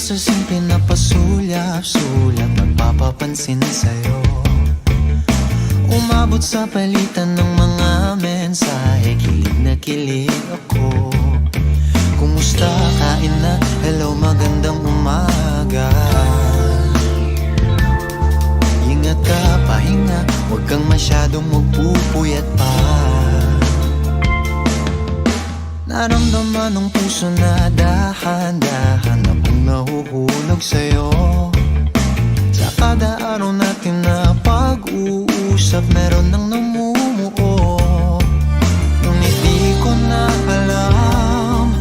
sa simple na pasulyap-sulyap, magpapapansin sa'yo. Umabot sa palitan ng mga mensahe, kilig na kilig ako. Kumusta, kain na, hello, magandang umaga. Ingat ka, pahinga, huwag kang masyadong magpupuyat pa. Naramdaman ng puso na dahan-dahan akong nahuhulog sa'yo. Sa kada araw natin na pag-uusap, meron nang namumuo. Ngunit di ko na alam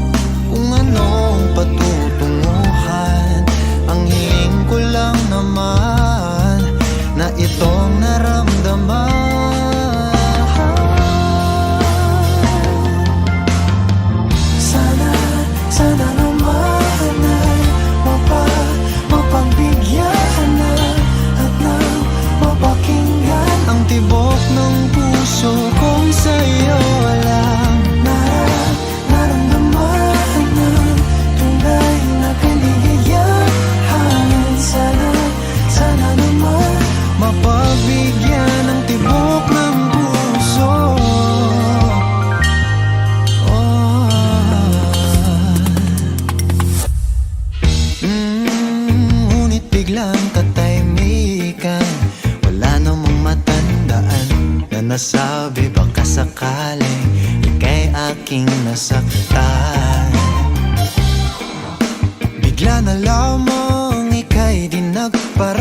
kung anong patutunguhan. Ang hiling ko lang naman na itong naramdaman. Sana naman ay mapagbigyan na at nang mapakinggan ang tibok ng puso kong sa'yo lang naramdaman ng tunay na kaligayahan. Sana naman mapagbigyan ang tibok ng puso. Ngunit biglang katahimikan, wala namang matandaan na nasabi baka sakaling ika'y aking nasaktan. Bigla na lamang ika'y di nagpara.